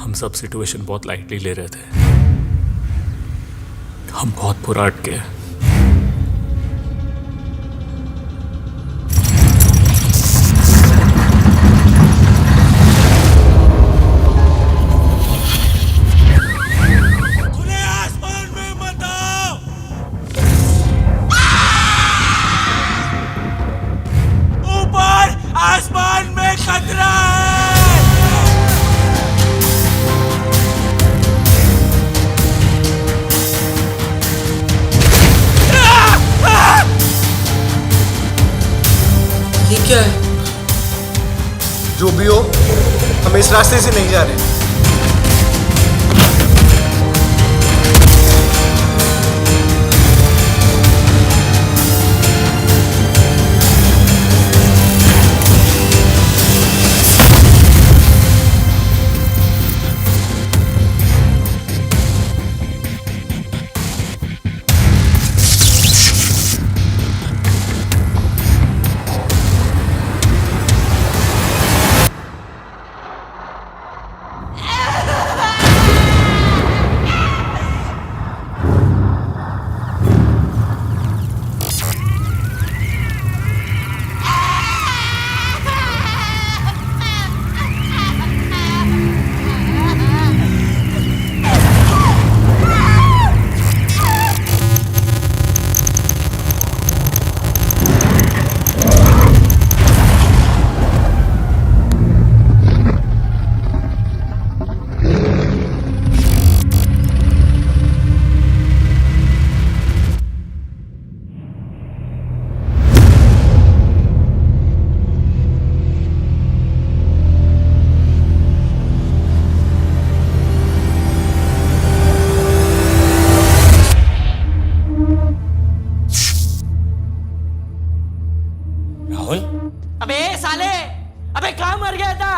हम सब सिचुएशन बहुत लाइटली ले रहे थे। हम बहुत बुरा अटके हैं। आसमान में खतरा है। ये क्या है? जो भी हो, हम इस रास्ते से नहीं जा रहे। राहुल, अबे साले, अबे कहाँ मर गया था?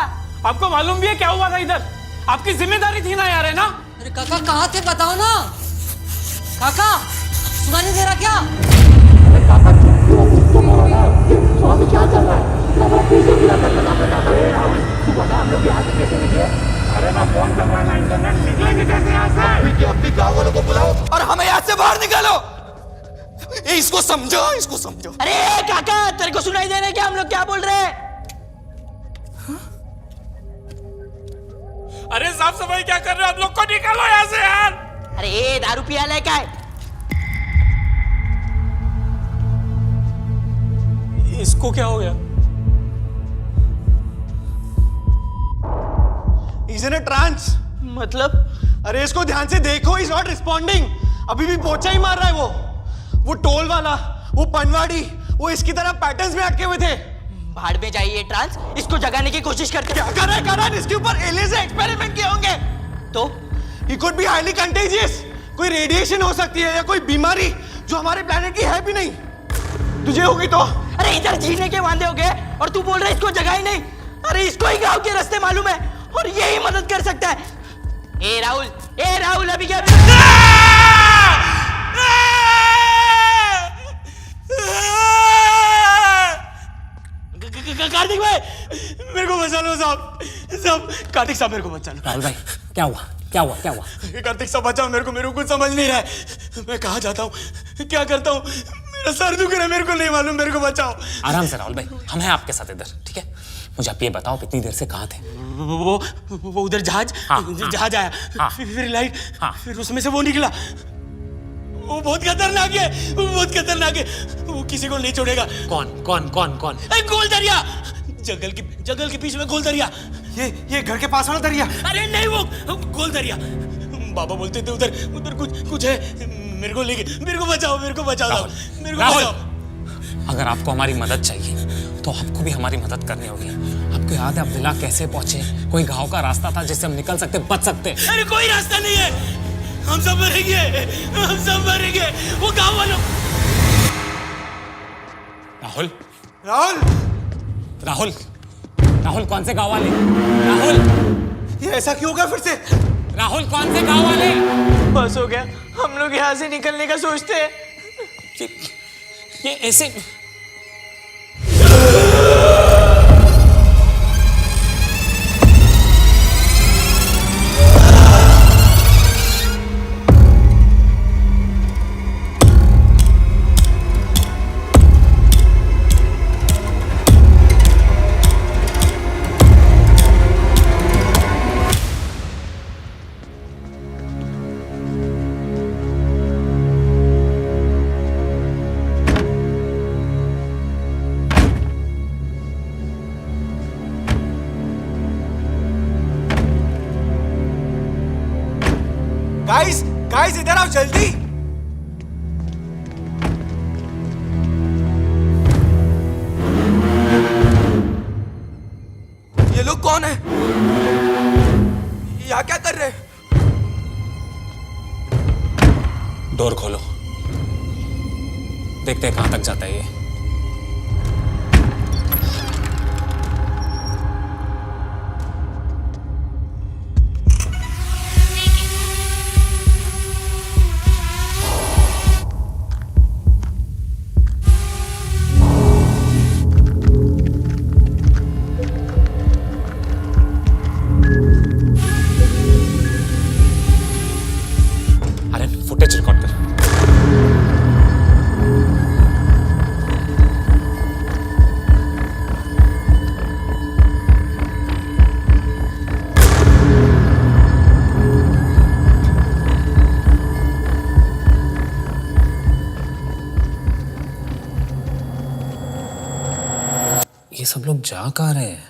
आपको मालूम भी है क्या हुआ था इधर? आपकी जिम्मेदारी थी ना यार, है ना? अरे काका कहाँ थे बताओ ना। काका सुना नहीं दे रहा क्या? अरे काका तुम हो ना? स्वामी क्या चल रहा है? हमारा पीछे पूरा तू बता हम लोग यहाँ से कैसे निकले? अरे मैं फोन कर रहा हूँ, इंटरनेट निकलेंगे कैसे यहाँ से? अपनी गाँव वालों को बुलाओ और हमें यहाँ से बाहर निकालो। इसको समझो, इसको समझो। अरे काका तेरे को सुनाई दे रहा है क्या हम लोग क्या बोल रहे हैं? अरे साफ सफाई क्या कर रहे हो? आप लोग को निकालो यहाँ से यार। अरे ये दारू पिया ले क्या है? इसको क्या हो गया? He's in a trance। मतलब? अरे इसको ध्यान से देखो, he's not responding। अभी भी पोचा ही मार रहा है वो टोल वाला, वो पनवाड़ी, वो इसकी तरह पैटर्न्स में अटके हुए थे। भाड़ में जाइए ट्रांस, इसको जगाने की कोशिश करते। क्या कर रहा है? इसके ऊपर एलियन से एक्सपेरिमेंट किए होंगे। तो He could be highly contagious। कोई रेडिएशन हो सकती है या कोई बीमारी जो हमारे प्लेनेट की है भी नहीं। तुझे होगी तो? अरे इधर जीने के वांदे हो गए और तू बोल रहा है इसको जगा ही नहीं। अरे इसको ही गांव के रास्ते मालूम है और यही मदद कर सकता है। ए राहुल अभी क्या? कार्तिक भाई मेरे को बचा लो साहब, कार्तिक साहब मेरे को बचा लो। राहुल भाई क्या हुआ? कार्तिक साहब बचाओ मेरे को कुछ समझ नहीं रहा है। मैं कहाँ जाता हूँ, क्या करता हूँ? मेरा सर दुख रहा है, मेरे को नहीं मालूम, मेरे को बचाओ। आराम से राहुल भाई, हम हैं आपके साथ इधर, ठीक है? मुझे आप ये बताओ इतनी देर से कहाँ थे? वो उधर जहाज आया, फिर लाइट, फिर उसमें से वो निकला। वो बहुत खतरनाक है, वो किसी को नहीं छोड़ेगा। कौन? गोल दरिया, जंगल के बीच में गोल दरिया। ये घर के पास वाला दरिया? अरे नहीं, वो गोल दरिया। बाबा बोलते थे उधर कुछ है। मेरे को बचाओ। राहुल, अगर आपको हमारी मदद चाहिए तो आपको भी हमारी मदद करनी होगी। आपको याद है आप विला कैसे पहुंचे? कोई गांव का रास्ता था जिससे हम निकल सकते, बच सकते। अरे कोई रास्ता नहीं है, हम सब मरेंगे। वो गांव वालों। राहुल कौन से गांव वाले? राहुल, ये ऐसा क्यों होगा फिर से? राहुल कौन से गांव वाले? बस हो गया, हम लोग यहाँ से निकलने का सोचते हैं। ये ऐसे गाइस गाइस इधर आओ जल्दी। ये लोग कौन है? यहाँ क्या कर रहे हैं? डोर खोलो, देखते हैं कहां तक जाता है ये। अरे फुटेज रिकॉर्ड कर। ये सब लोग जा कहाँ रहे हैं?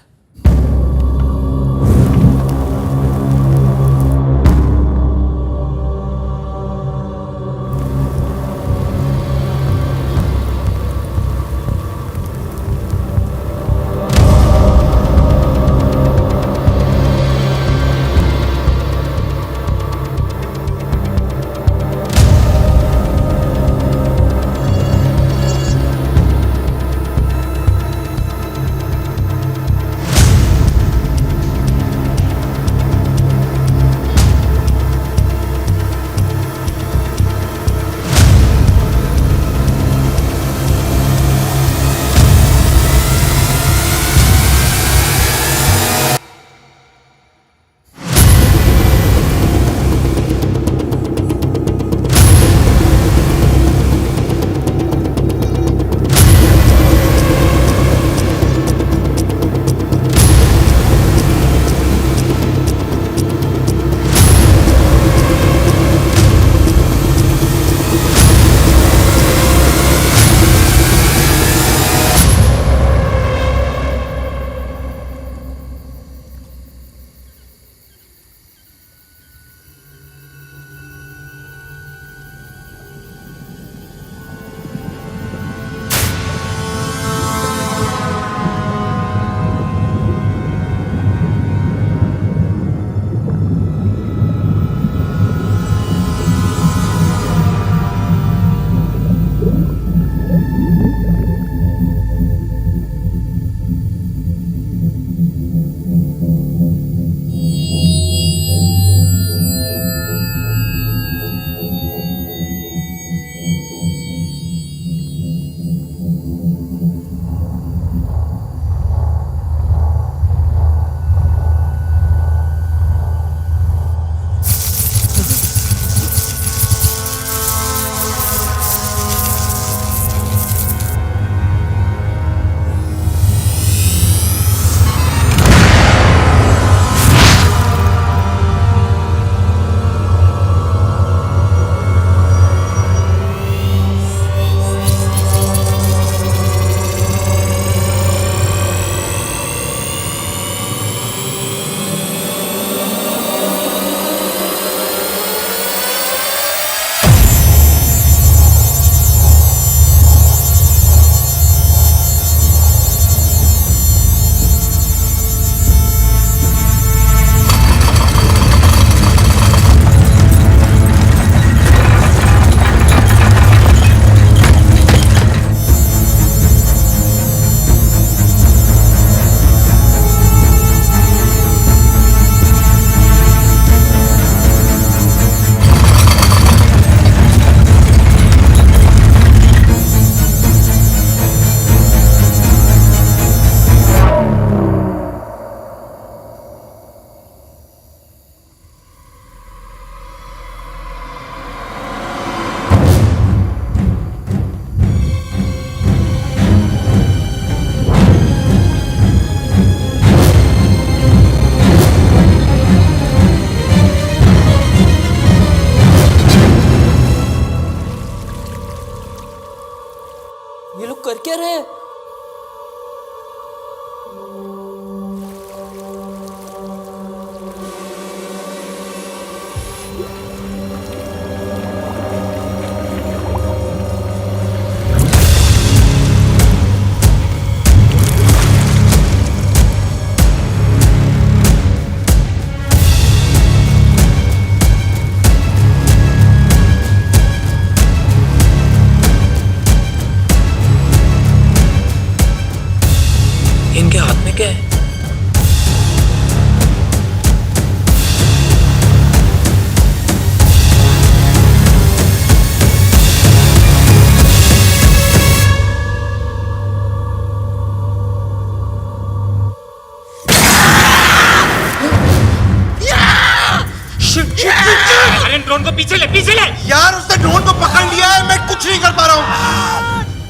ड्रोन को पीछे ले यार उसने ड्रोन को पकड़ लिया है, मैं कुछ नहीं कर पा रहा हूँ।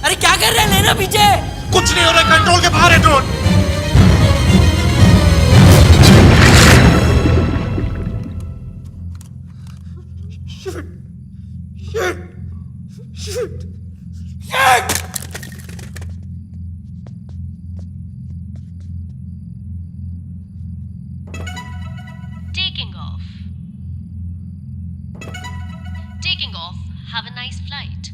अरे क्या कर रहे हैं, लेना पीछे। कुछ नहीं हो रहा, कंट्रोल के बाहर है drone. Taking off. Taking off. Have a nice flight.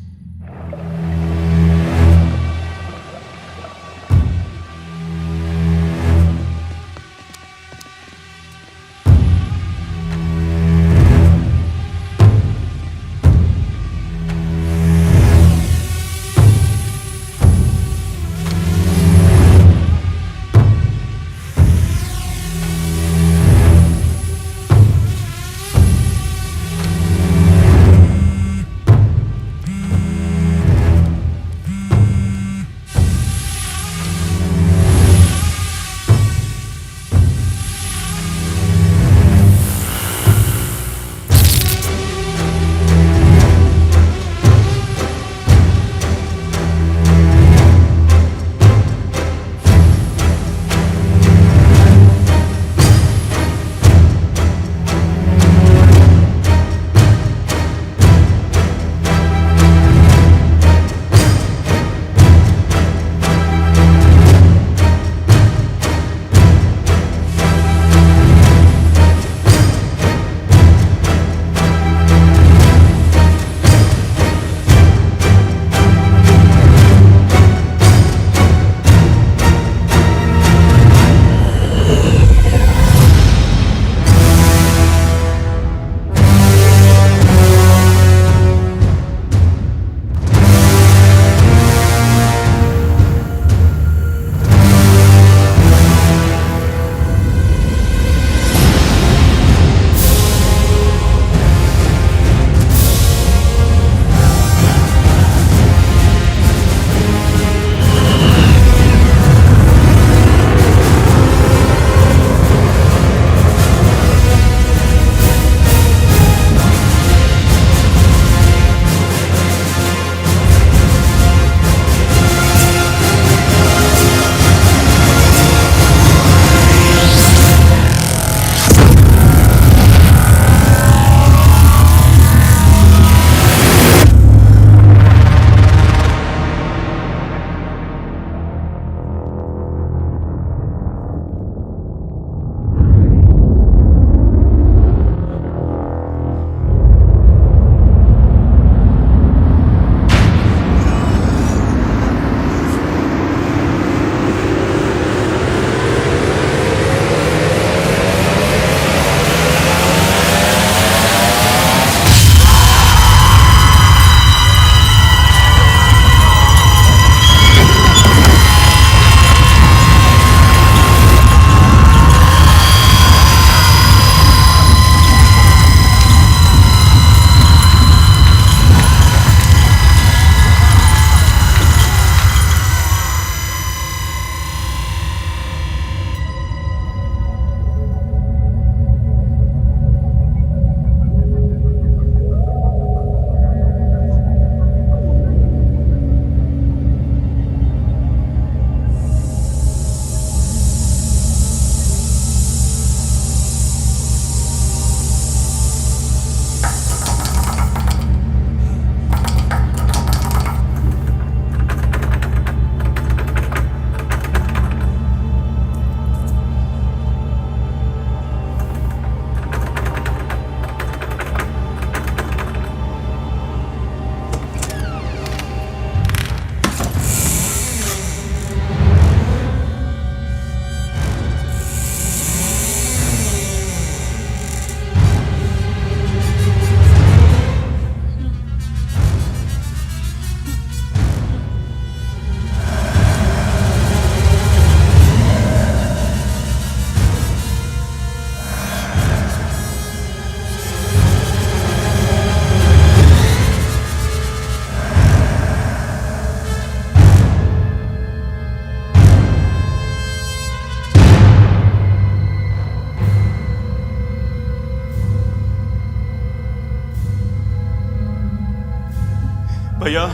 भैया,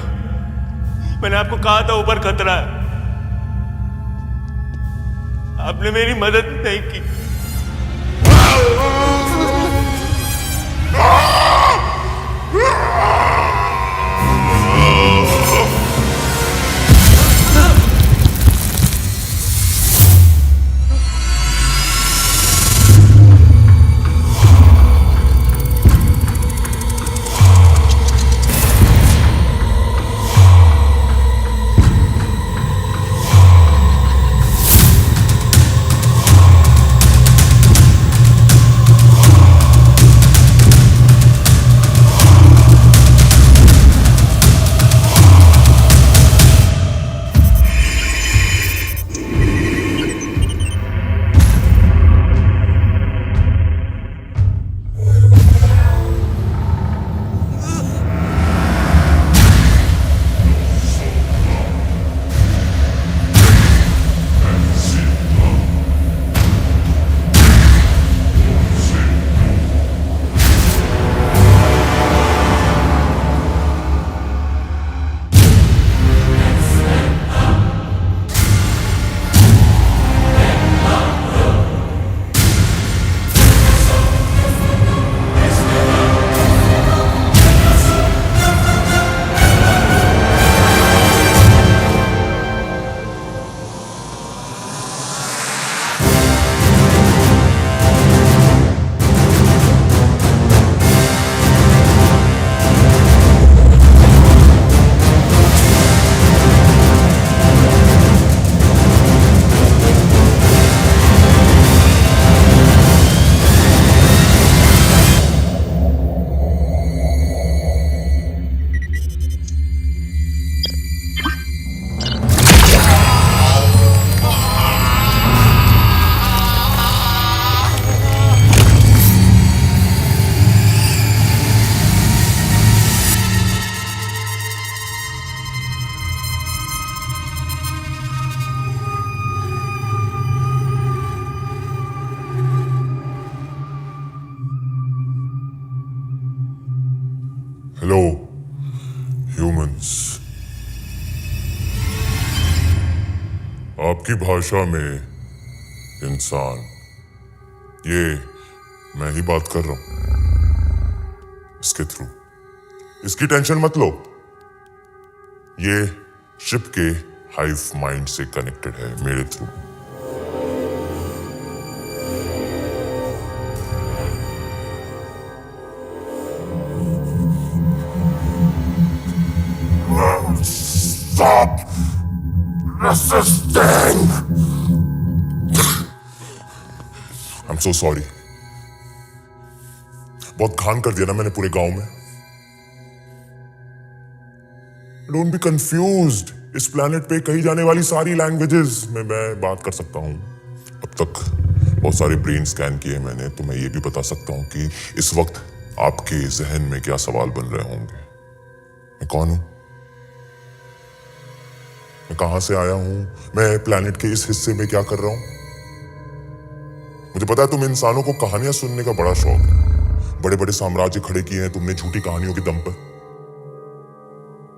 मैंने आपको कहा था ऊपर खतरा है, आपने मेरी मदद नहीं की। हेलो ह्यूमंस, आपकी भाषा में इंसान, ये मैं ही बात कर रहा हूं इसके थ्रू। इसकी टेंशन मत लो, ये शिप के हाइव माइंड से कनेक्टेड है मेरे through. Stop resisting. I'm so sorry. बहुत घान कर दिया ना मैंने पूरे गांव में। Don't be confused. इस प्लेनेट पे कही जाने वाली सारी लैंग्वेजेस में मैं बात कर सकता हूँ। अब तक बहुत सारे ब्रेन स्कैन किए मैंने, तो मैं ये भी बता सकता हूँ कि इस वक्त आपके जहन में क्या सवाल बन रहे होंगे। मैं कौन हूँ? मैं कहां से आया हूं? मैं प्लेनेट के इस हिस्से में क्या कर रहा हूं? मुझे पता है तुम इंसानों को कहानियां सुनने का बड़ा शौक है। बड़े बड़े साम्राज्य खड़े किए हैं तुमने झूठी कहानियों के दम पर,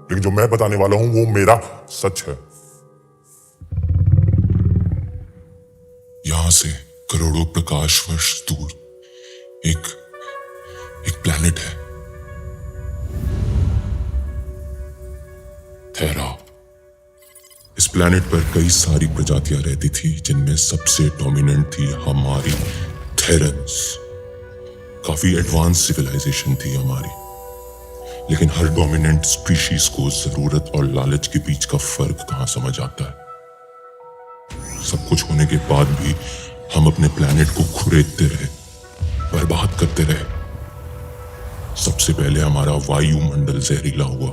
लेकिन जो मैं बताने वाला हूं वो मेरा सच है। यहां से करोड़ों प्रकाश वर्ष दूर एक प्लेनेट है, थेरा। इस प्लेनेट पर कई सारी प्रजातियां रहती थी, जिनमें सबसे डोमिनेंट थी हमारी थेरन्स। काफी एडवांस सिविलाइजेशन थी हमारी, लेकिन हर डोमिनेंट स्पीशीज को जरूरत और लालच के बीच का फर्क कहां समझ आता है। सब कुछ होने के बाद भी हम अपने प्लेनेट को खुरेदते रहे, बर्बाद करते रहे। सबसे पहले हमारा वायुमंडल जहरीला हुआ,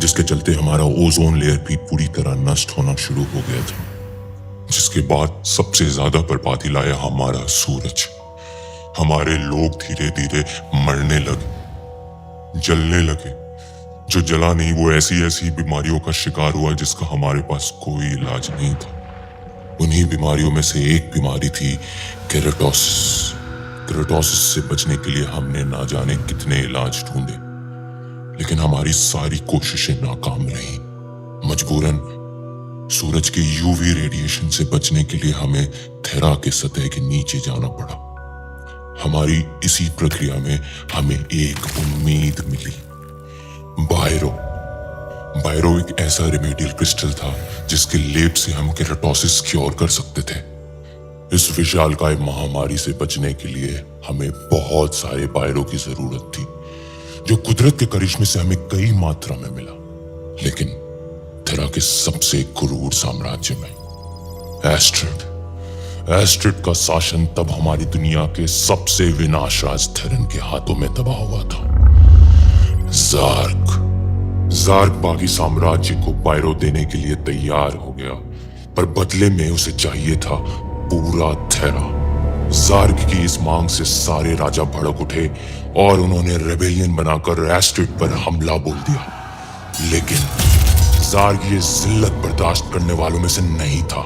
जिसके चलते हमारा ओजोन लेयर भी पूरी तरह नष्ट होना शुरू हो गया था। जिसके बाद सबसे ज्यादा बर्बादी लाया हमारा सूरज। हमारे लोग धीरे धीरे मरने लगे, जलने लगे। जो जला नहीं वो ऐसी ऐसी बीमारियों का शिकार हुआ जिसका हमारे पास कोई इलाज नहीं था। उन्हीं बीमारियों में से एक बीमारी थी केराटोसिस। केराटोसिस से बचने के लिए हमने ना जाने कितने इलाज ढूंढे, लेकिन हमारी सारी कोशिशें नाकाम रहीं। मजबूरन सूरज के यूवी रेडिएशन से बचने के लिए हमें थेरा के सतह के नीचे जाना पड़ा। हमारी इसी प्रक्रिया में हमें एक उम्मीद मिली। बायरो एक ऐसा रेमेडियल क्रिस्टल था जिसके लेप से हम केराटोसिस क्योर कर सकते थे। इस विशालकाय महामारी से बचने के लिए हमें बहुत सारे बायरो की जरूरत थी, जो कुदरत के करिश्मे से हमें कई मात्रा में मिला, लेकिन थेरा के सबसे क्रूर साम्राज्य में एस्ट्रिड का शासन तब हमारी दुनिया के सबसे विनाशराज थेरन के हाथों में दबा हुआ था। ज़ार्क बाकी साम्राज्य को बायरो देने के लिए तैयार हो गया, पर बदले में उसे चाहिए था पूरा थेरा। ज़ार्क की इस मांग से सारे राजा भड़क उठे और उन्होंने रेबेलियन बनाकर एस्ट्रिड पर हमला बोल दिया। लेकिन ज़ार्क ये जिल्लत बर्दाश्त करने वालों में से नहीं था।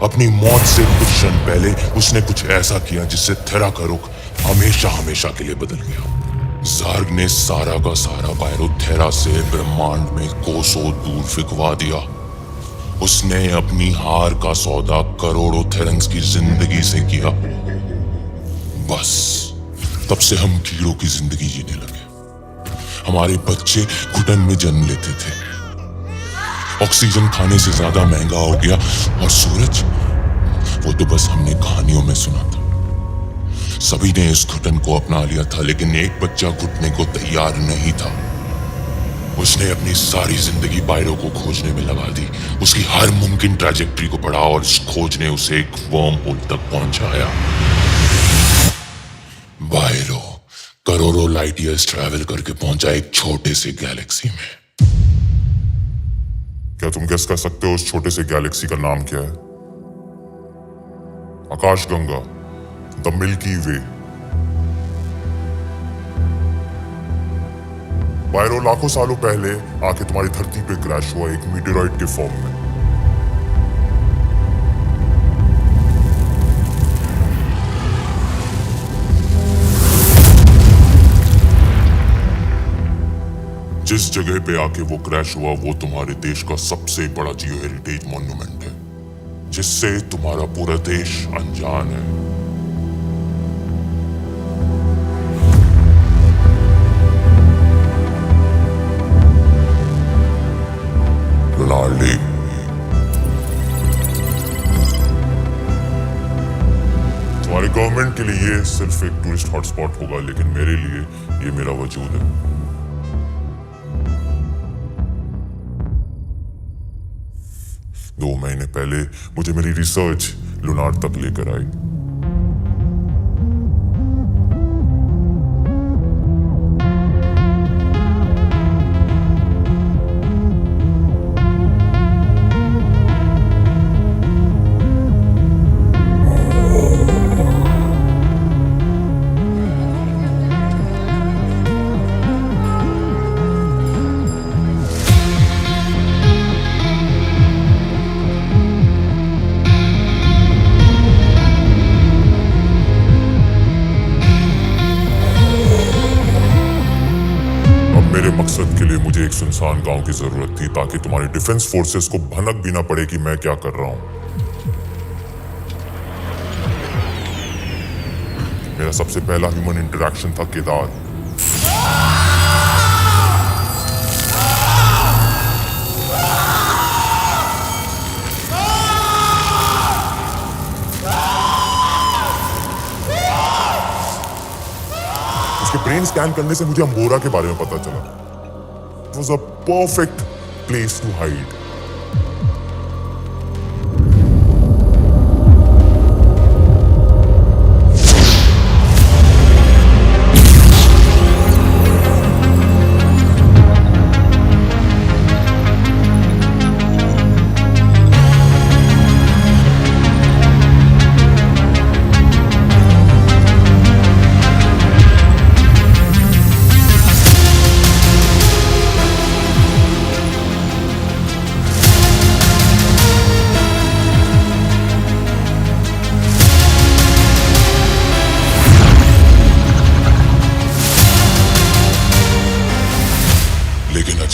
अपनी मौत से कुछ क्षण पहले उसने कुछ ऐसा किया जिससे थेरा का रुख हमेशा के लिए बदल गया। ज़ार्क ने सारा का सारा बायरो थेरा से ब्रह्मांड में कोसों दूर फिकवा दिया। उसने अपनी हार का सौदा करोड़ों थेरन्स की जिंदगी से किया। बस तब से हम कीड़ों की जिंदगी जीने लगे। हमारे बच्चे घुटन में जन्म लेते थे, ऑक्सीजन खाने से ज्यादा महंगा हो गया, और सूरज, वो तो बस हमने कहानियों में सुना था। सभी ने इस घुटन को अपना लिया था, लेकिन एक बच्चा घुटने को तैयार नहीं था। उसने अपनी सारी जिंदगी बायरो को खोजने में लगा दी। उसकी हर मुमकिन ट्रैजेक्टरी को पढ़ा और इस खोज ने उसे एक वर्म होल तक पहुंचाया। बायरो करोड़ों लाइट ईयर्स ट्रैवल करके पहुंचा एक छोटे से गैलेक्सी में। क्या तुम गेस कर सकते हो उस छोटे से गैलेक्सी का नाम क्या है? आकाशगंगा, द मिल्की वे। बायरो लाखों सालों पहले आके तुम्हारी धरती पे क्रैश हुआ एक मीटेरॉइड के फॉर्म में। जिस जगह पे आके वो क्रैश हुआ वो तुम्हारे देश का सबसे बड़ा जियो हेरिटेज मॉन्यूमेंट है, जिससे तुम्हारा पूरा देश अनजान है। Lunar lake. तुम्हारे गवर्नमेंट के लिए ये सिर्फ एक टूरिस्ट हॉटस्पॉट होगा, लेकिन मेरे लिए ये मेरा वजूद है। 2 महीने पहले मुझे मेरी रिसर्च लुनार तक लेकर आई। मकसद के लिए मुझे एक सुनसान गांव की जरूरत थी, ताकि तुम्हारी डिफेंस फोर्सेस को भनक भी ना पड़े कि मैं क्या कर रहा हूं। मेरा सबसे पहला ह्यूमन इंटरेक्शन था केदार। उसके ब्रेन स्कैन करने से मुझे अंबोरा के बारे में पता चला। It was a perfect place to hide.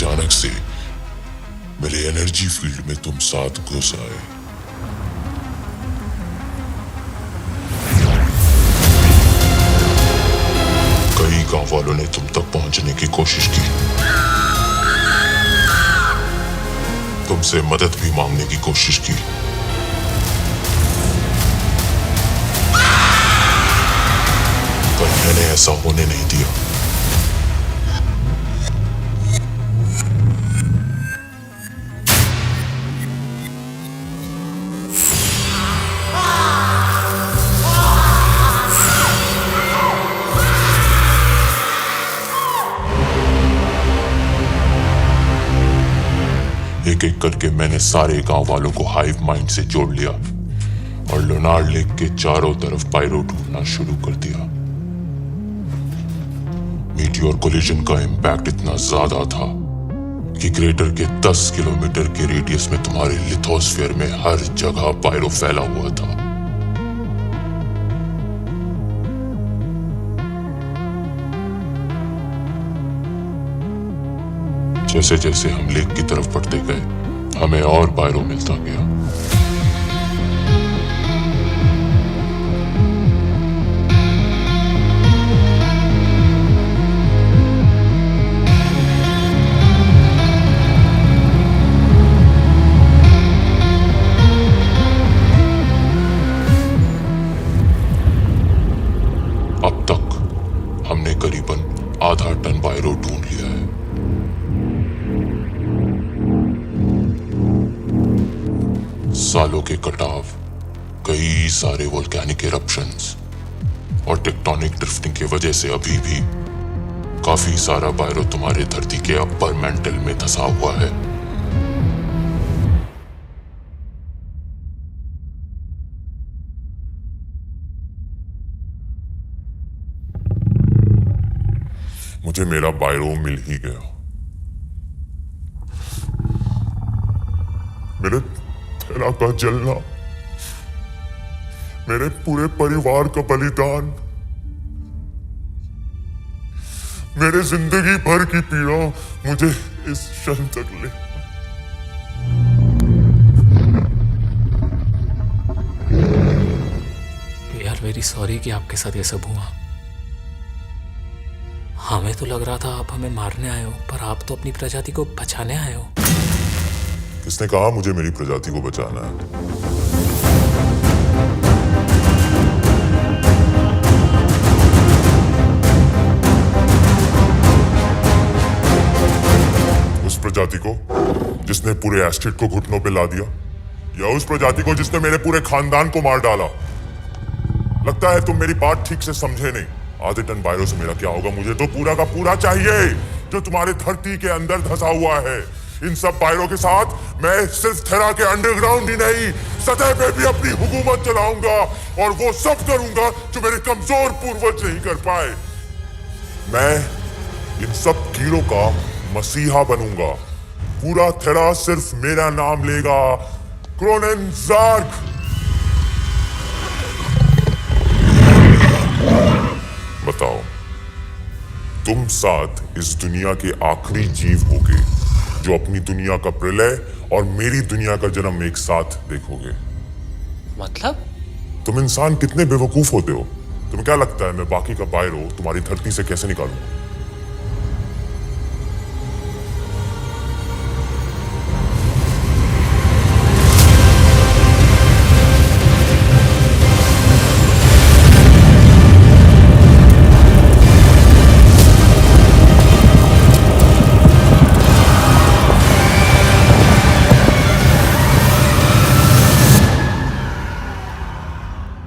अचानक से मेरे एनर्जी फील्ड में तुम साथ घुस आए। कई गांव वालों ने तुम तक पहुंचने की कोशिश की, तुमसे मदद भी मांगने की कोशिश की, पर मैंने ऐसा होने नहीं दिया। एक एक करके मैंने सारे गांव वालों को हाइव माइंड से जोड़ लिया और लोनार लेक के चारों तरफ पायरो ढूंढना शुरू कर दिया। मीटियोर कोलिजन का इंपैक्ट इतना ज्यादा था कि क्रेटर के 10 किलोमीटर के रेडियस में तुम्हारे लिथोस्फीयर में हर जगह पायरो फैला हुआ था। जैसे जैसे हम लेक की तरफ बढ़ते गए हमें और पायरो मिलता गया। अब तक हमने करीबन आधा टन पायरो ढूंढ लिया है। सालों के कटाव, कई सारे वोल्केनिक इरप्शंस और टेक्टोनिक ड्रिफ्टिंग की वजह से अभी भी काफी सारा पायरो तुम्हारे धरती के अपर मेंटल में धंसा हुआ है। मुझे मेरा पायरो मिल ही गया। मेरे थेरा का जलना, मेरे पूरे परिवार का बलिदान, मेरे जिंदगी भर की पीड़ा मुझे इस क्षण तक ले। वी आर वेरी सॉरी कि आपके साथ ये सब हुआ। हमें तो लग रहा था आप हमें मारने आए हो, पर आप तो अपनी प्रजाति को बचाने आए हो। किसने कहा मुझे मेरी प्रजाति को बचाना है? उस प्रजाति को जिसने पूरे एस्टेट को घुटनों पे ला दिया, या उस प्रजाति को जिसने मेरे पूरे खानदान को मार डाला? लगता है तुम मेरी बात ठीक से समझे नहीं। आधे टन पायरो से मेरा क्या होगा? मुझे तो पूरा का पूरा चाहिए जो तुम्हारे धरती के अंदर धंसा हुआ है। इन सब पायरो के साथ मैं सिर्फ थेरा के अंडरग्राउंड ही नहीं, सतह पे भी अपनी हुकूमत चलाऊंगा, और वो सब करूंगा जो मेरे कमजोर पूर्वज नहीं कर पाए। मैं इन सब कीड़ों का मसीहा बनूंगा। पूरा थेरा सिर्फ मेरा नाम लेगा, क्रोनेनज़ार्ग। बताओ, तुम साथ इस दुनिया के आखिरी जीव होगे जो अपनी दुनिया का प्रलय और मेरी दुनिया का जन्म एक साथ देखोगे। मतलब? तुम इंसान कितने बेवकूफ होते हो। तुम्हें क्या लगता है मैं बाकी का पायरो तुम्हारी धरती से कैसे निकालूंगा?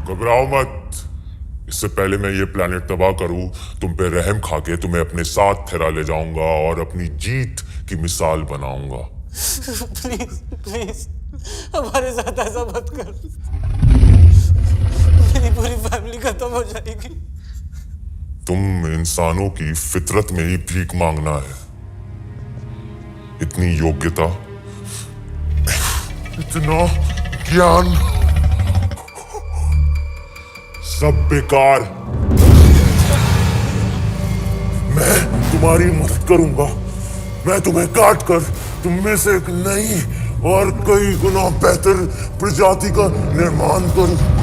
घबराओ मत। इससे पहले मैं ये प्लेनेट तबाह करूं, तुम पे रहम खाके तुम्हें अपने साथ थेरा ले जाऊंगा और अपनी जीत की मिसाल बनाऊंगा। प्लीज प्लीज हमारे साथ ऐसा मत कर। मेरी पूरी फैमिली खत्म हो जाएगी। तुम इंसानों की फितरत में ही भीख मांगना है। इतनी योग्यता, इतना ज्ञान, सब बेकार। मैं तुम्हारी मदद करूंगा, मैं तुम्हें काट कर तुम में से एक नई और कई गुना बेहतर प्रजाति का निर्माण करूं।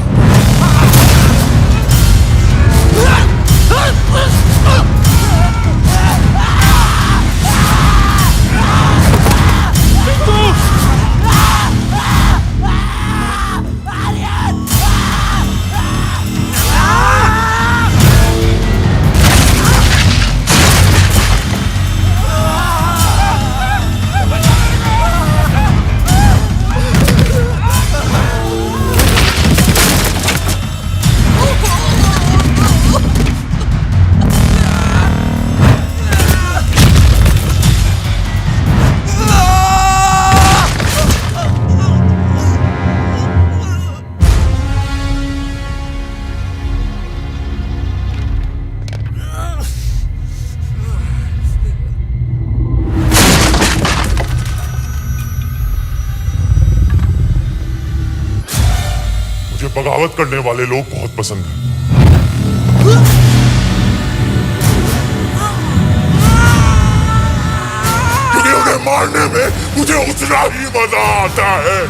बगावत करने वाले लोग बहुत पसंद हैं। क्योंकि उन्हें मारने में मुझे उतना ही मजा आता है।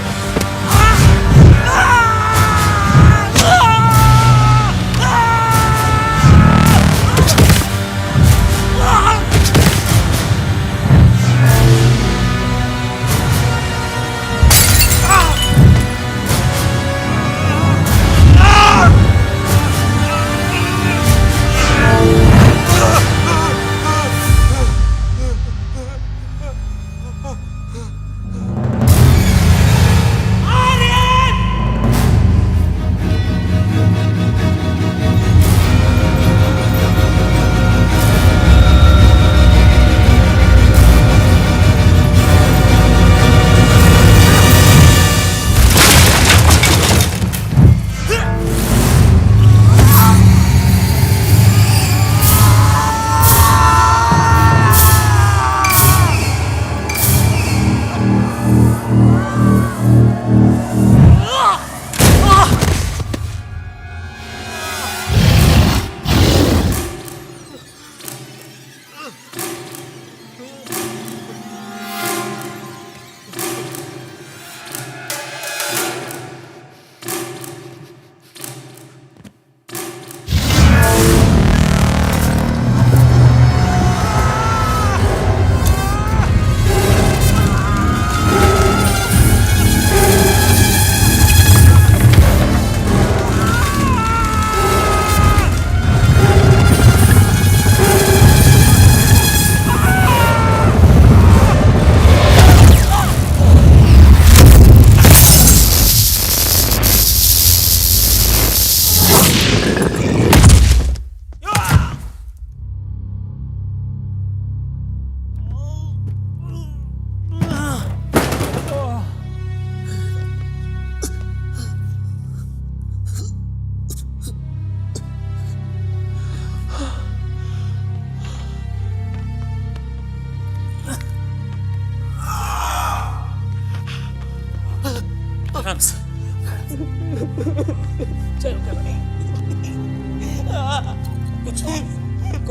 कुछ नहीं,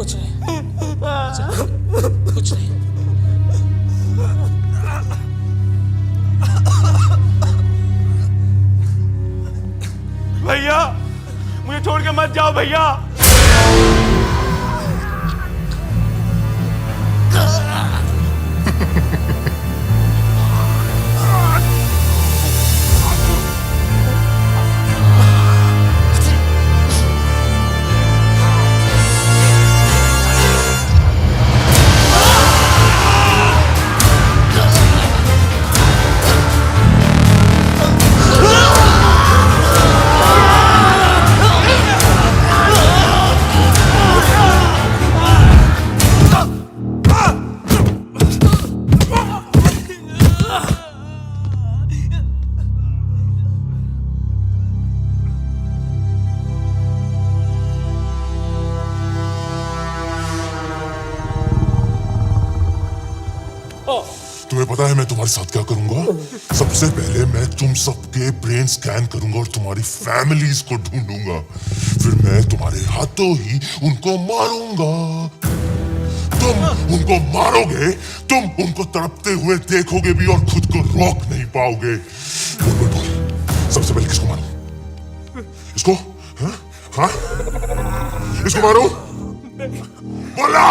कुछ नहीं। भैया मुझे छोड़ के मत जाओ भैया। तुम्हें पता है मैं तुम्हारे साथ क्या करूंगा? सबसे पहले मैं तुम सबके ब्रेन स्कैन करूंगा और तुम्हारी फैमिलीज को ढूंढूंगा। फिर मैं तुम्हारे हाथों ही उनको मारूंगा। तुम उनको मारोगे, तुम उनको तड़पते हुए देखोगे भी और खुद को रोक नहीं पाओगे। बोल, सबसे पहले किसको मारो? इसको? हाँ? इसको मारो? बोला!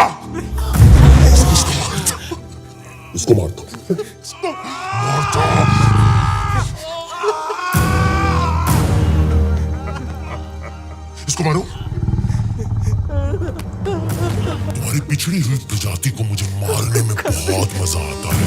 इसको मार दो। मार दो। इसको मारो। तुम्हारी पिछड़ी हुई प्रजाति को मुझे मारने में बहुत मजा आता है।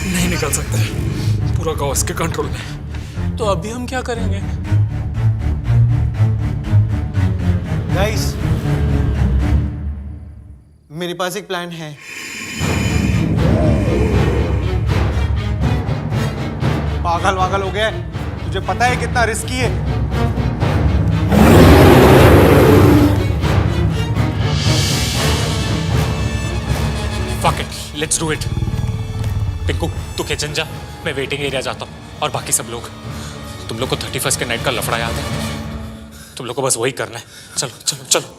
नहीं निकल सकते, पूरा गांव इसके कंट्रोल में। तो अभी हम क्या करेंगे? गाइस, मेरे पास एक प्लान है। पागल वागल हो गया? तुझे पता है कितना रिस्की है? Fuck it, let's do it. Pinku तू किचन जा, मैं वेटिंग एरिया जाता हूँ। और बाकी सब लोग, तुम लोग को 31st के नाइट का लफड़ा याद है? तुम लोग को बस वही करना है। चलो चलो चलो।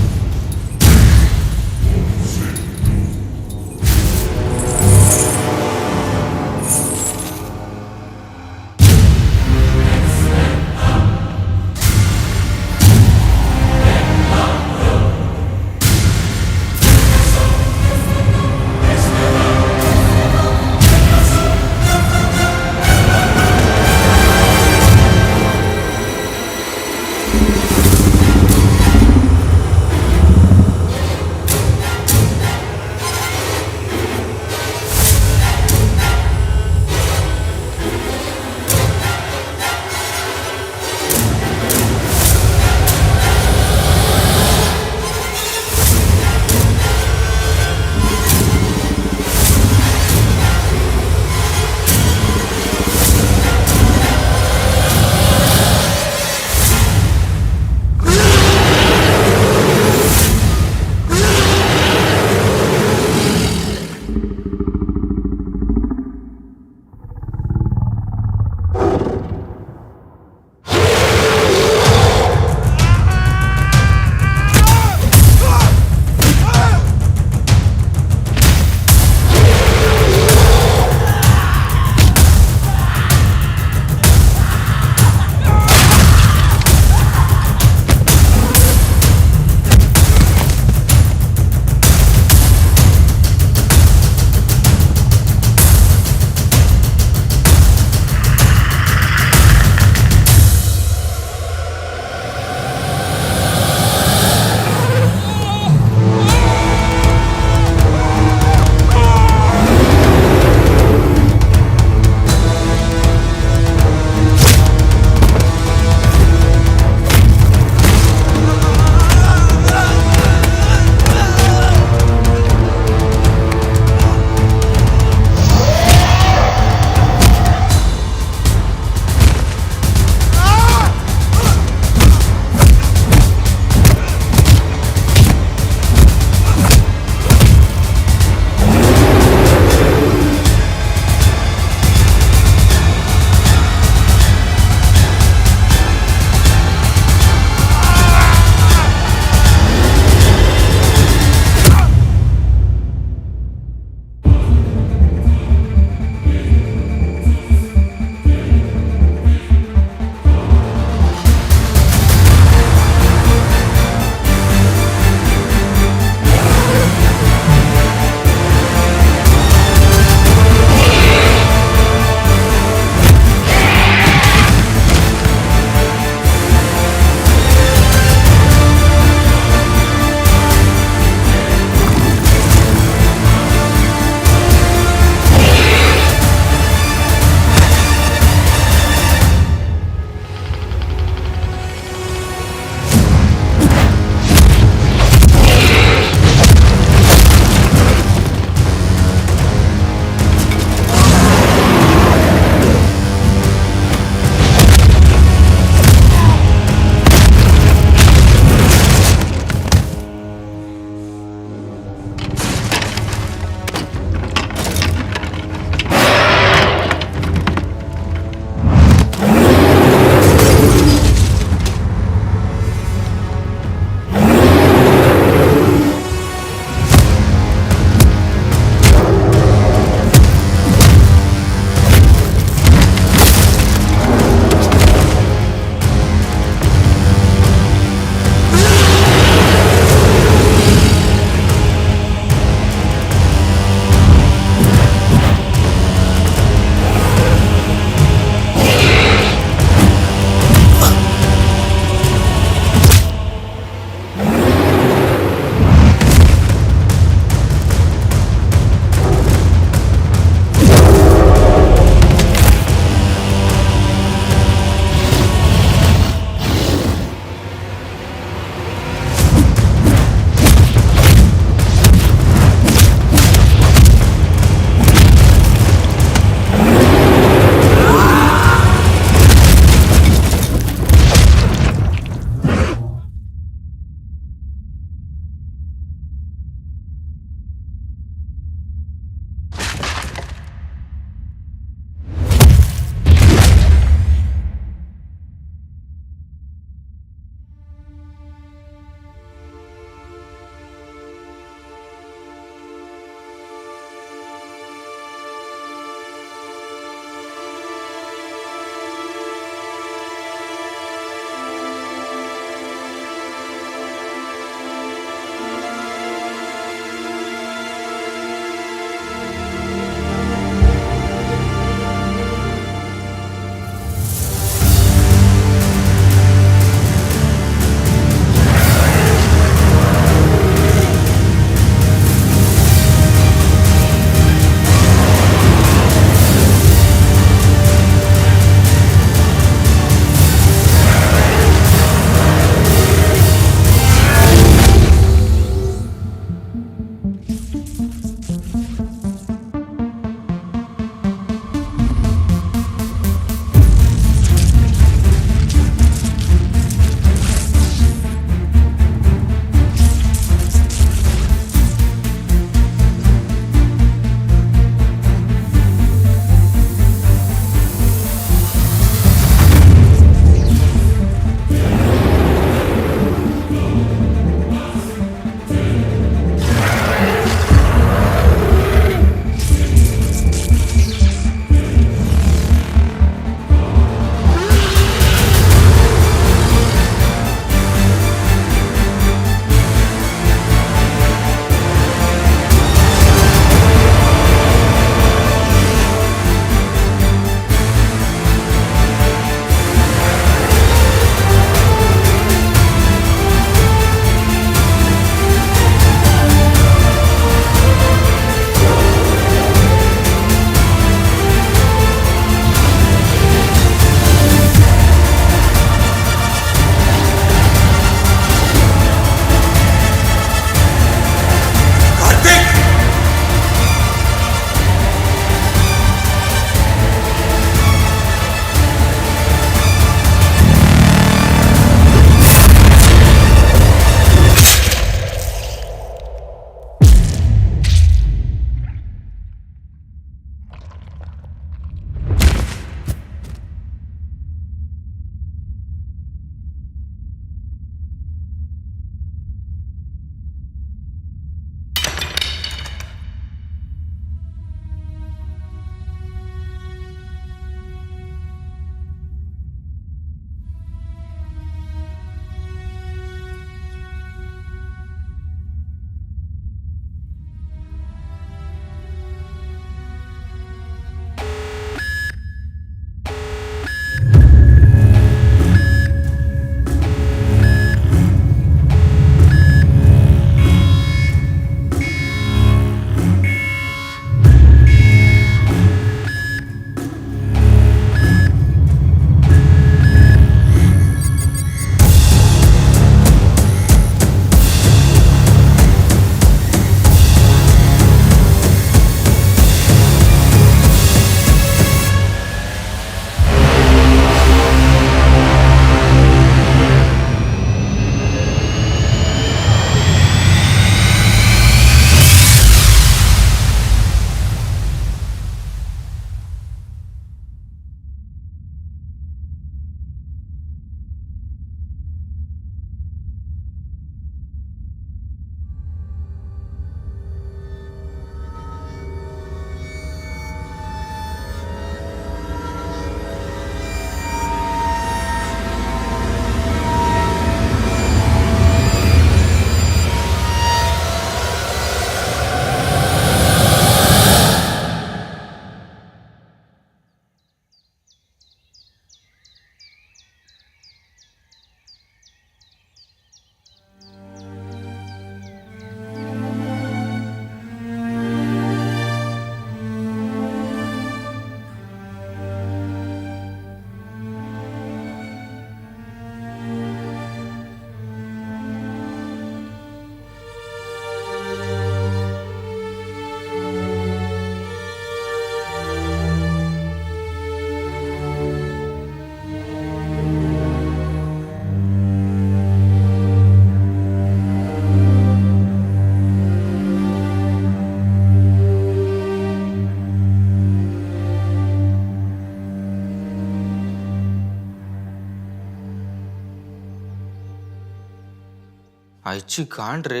आईची कांड रे,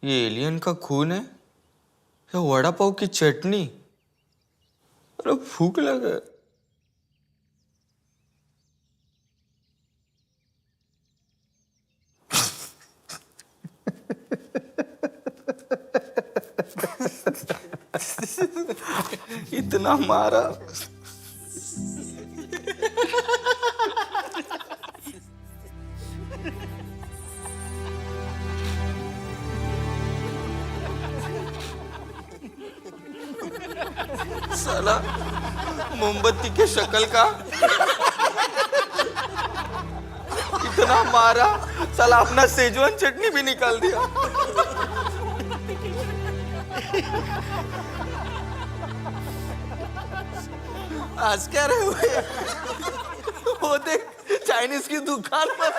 ये एलियन का खून है या वड़ा पाव की चटनी? अरे भूख लगा। इतना मारा। साला मोमबत्ती के शक्ल का इतना मारा, साला अपना सेजवान चटनी भी निकाल दिया। आज क्या रहे हुए? वो देख चाइनीज की दुकान पर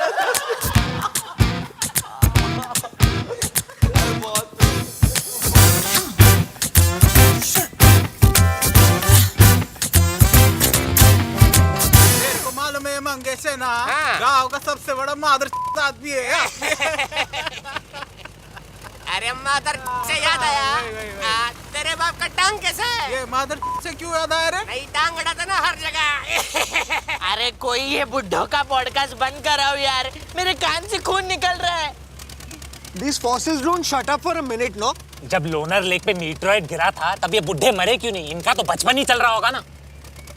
मालूम है मंगेश है ना, गांव का सबसे बड़ा मादर आदमी है। अरे मादर से याद आया, तेरे बाप का टांग कैसा है? ये मादर से क्यों याद आया रे? नहीं, टांग अड़ाता ना हर जगह। अरे कोई ये बुड्ढों का पॉडकास्ट बंद कराओ यार, मेरे कान से खून निकल रहा है। These fossils don't shut up for a minute, no? जब लोनर लेक पे मीटरॉइड गिरा था तब ये बुढ़े मरे क्यों नहीं? इनका तो बचपन ही चल रहा होगा ना।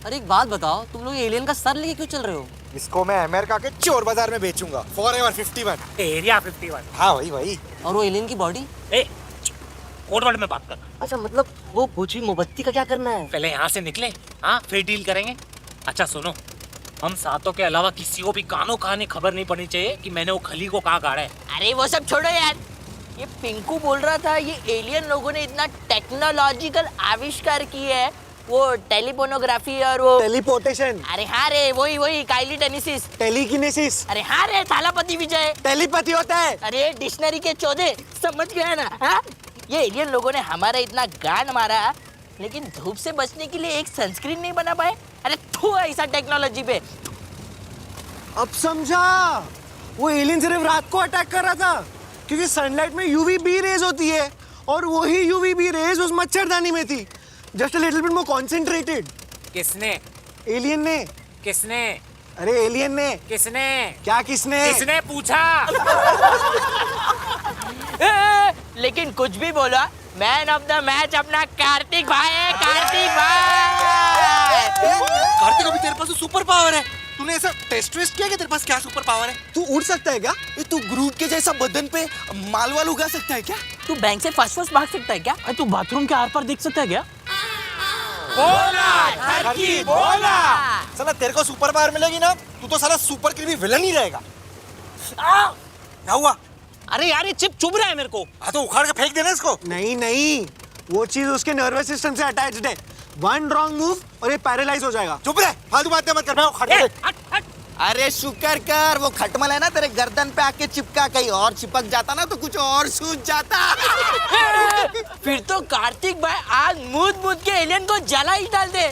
अरे एक बात बताओ, तुम लोग एलियन का सर लेके क्यों चल रहे हो? इसको मैं अमेरिका के चोर बाजार में बेचूंगा। फॉरएवर 51। एरिया 51। हाँ वही। और वो एलियन की बॉडी? कोड वर्ड में बात कर। अच्छा मतलब वो पूछी मोमबत्ती का क्या करना है? पहले यहाँ से निकले, हाँ फिर डील करेंगे। अच्छा सुनो, हम सातों के अलावा किसी को भी कानों कान खबर नहीं पड़नी चाहिए कि मैंने वो खली को कहाँ गाड़ा है। अरे वो सब छोड़ो यार, ये पिंकू बोल रहा था ये एलियन लोगों ने इतना टेक्नोलॉजिकल आविष्कार किए है, वो टेलीपोनोग्राफी और वो टेलीपोर्टेशन। अरे हाँ रे, वही काइली टेनिसिस, टेलीकिनेसिस। अरे हाँ रे, थालापति विजय। टेलीपैथी होता है। अरे डिक्शनरी के चौधे, समझ गया ना? हाँ, ये एलियन लोगों ने हमारा इतना गांड मारा, लेकिन धूप से बचने के लिए एक सनस्क्रीन नहीं बना पाए। अरे थू ऐसा टेक्नोलॉजी पे। अब समझा, वो एलियन सिर्फ रात को अटैक कर रहा था क्योंकि सनलाइट में यूवीबी रेज होती है और वही यूवीबी रेज उस मच्छरदानी में थी, just a little bit more concentrated. किसने? एलियन ने। किसने? अरे एलियन ने। किसने? क्या किसने? किसने पूछा? लेकिन कुछ भी बोला, मैन ऑफ द मैच अपना कार्तिक भाई है। कार्तिक भाई, कार्तिक अभी तेरे पास तो सुपर पावर है। तूने ऐसा टेस्ट किया कि तेरे पास क्या सुपर पावर है? तू उड़ सकता है क्या? तू ग्रूट के जैसा बदन पे माल वाल उगा सकता है क्या? तू बैंक से फर्स्ट भाग सकता है क्या? तू बाथरूम के आर पार देख सकता है क्या? बोला साला तेरे को सुपर पावर मिलेगी ना, तू तो साला सुपर क्रीमी विलन ही रहेगा। क्या हुआ? अरे यार ये चिप चुभ रहा है मेरे को। हाँ तो उखाड़ के फेंक देना इसको। नहीं, वो चीज उसके नर्वस सिस्टम से अटैच्ड है। वन रॉन्ग मूव और ये पैरालाइज हो जाएगा। चुप रहे, फालतू बातें मत कर। मैं उखाड़ दे। अरे शुक्र कर, वो खटमल है ना तेरे गर्दन पे आके चिपका, कहीं और चिपक जाता ना तो कुछ और सूझ जाता। फिर तो कार्तिक भाई आग मूद के एलियन को जला ही डाल दे।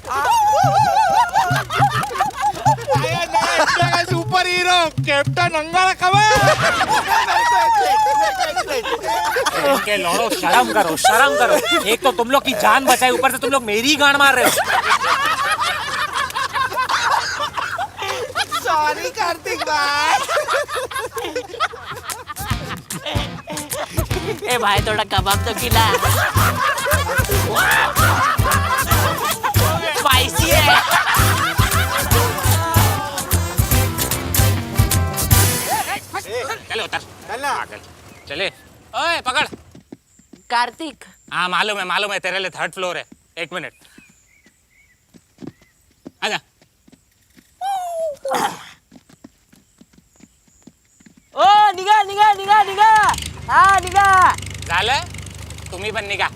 सुपर हीरो कैप्टन अंगारा खबर। के लौड़ो, शर्म करो। एक तो तुम लोग की जान बचाई, ऊपर से तुम लोग मेरी गांड मार रहे हो। सॉरी कार्तिक भाई। ए भाई थोड़ा कबाब तो खिला, स्पाइसी है। चले उतर, चले। ओए पकड़। कार्तिक। हाँ मालूम है तेरे लिए 3rd फ्लोर है। 1 मिनट, आजा। ओ निघा। हाँ निघा। झालं, तुम्ही पण निघा।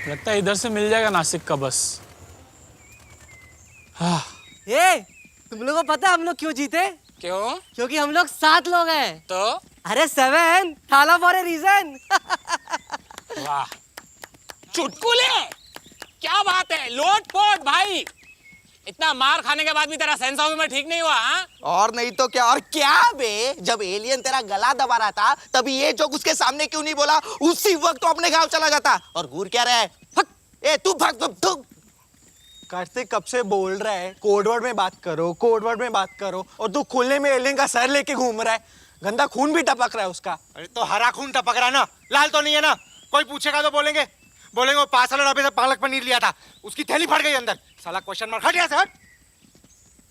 लगता है इधर से मिल जाएगा नासिक का बस। तुम लोगों को पता है हम लोग क्यों जीते? क्यों? क्योंकि हम लोग 7 लोग हैं। तो अरे 7 थाला फॉर ए रीजन। वाह, चुटकुले, क्या बात है। लोट पोट भाई, इतना मार खाने के बाद भी तेरा सेंस ऑफ ह्यूमर ठीक नहीं हुआ? हाँ, और नहीं तो क्या, और क्या बे, जब एलियन तेरा गला दबा रहा था तभी ये जोक उसके सामने क्यों नहीं बोला? उसी वक्त तो अपने गांव चला जाता। और घूर क्या रहा है? ए तू भाग तू। कार्तिक कब से बोल रहा है कोडवर्ड में बात करो, कोडवर्ड में बात करो, और तू खुले में एलियन का सर लेके घूम रहा है। गंदा खून भी टपक रहा है उसका। अरे तो हरा खून टपक रहा है ना, लाल तो नहीं है ना। कोई पूछेगा तो बोलेंगे वो 5 साल डब्बे से पालक पनीर लिया था, उसकी थैली फट गई अंदर। साला क्वेश्चन मार्क, हट यहाँ से हट।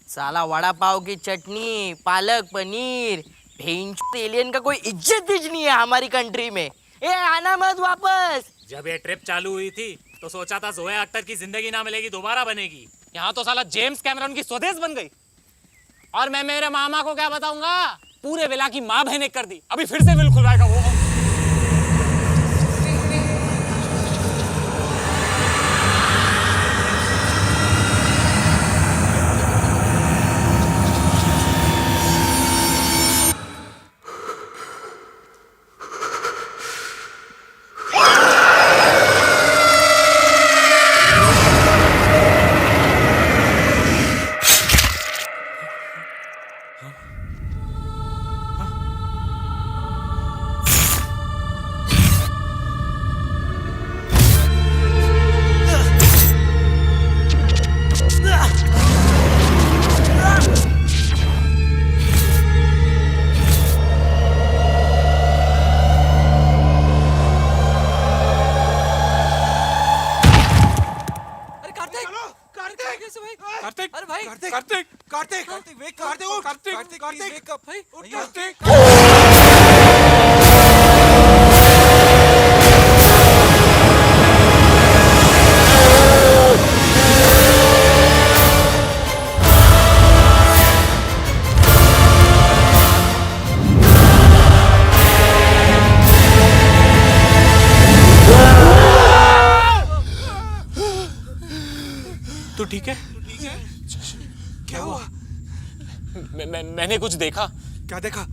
साला वड़ा पाव की चटनी, पालक पनीर, भेंच एलियन का कोई इज्जत भी नहीं है हमारी कंट्री में। ए आना मत वापस। जब ये ट्रिप चालू हुई थी तो सोचा था जोया अख्तर की जिंदगी ना मिलेगी, दोबारा बनेगी। यहाँ तो साला जेम्स कैमरन की स्वदेश बन गई। और मैं मेरे मामा को क्या बताऊंगा? पूरे विला की माँ बहन एक कर दी। अभी फिर से विल खुलवाएगा वो। कार्तिक, अरे भाई, कार्तिक, कार्तिक, कार्तिक, कार्तिक, wake up, कार्तिक, उठ, कार्तिक, कार्तिक, कार्तिक, कार्तिक, wake up, भाई, उठ, कार्तिक। तू ठीक है? क्या हुआ? मैंने कुछ देखा। क्या देखा?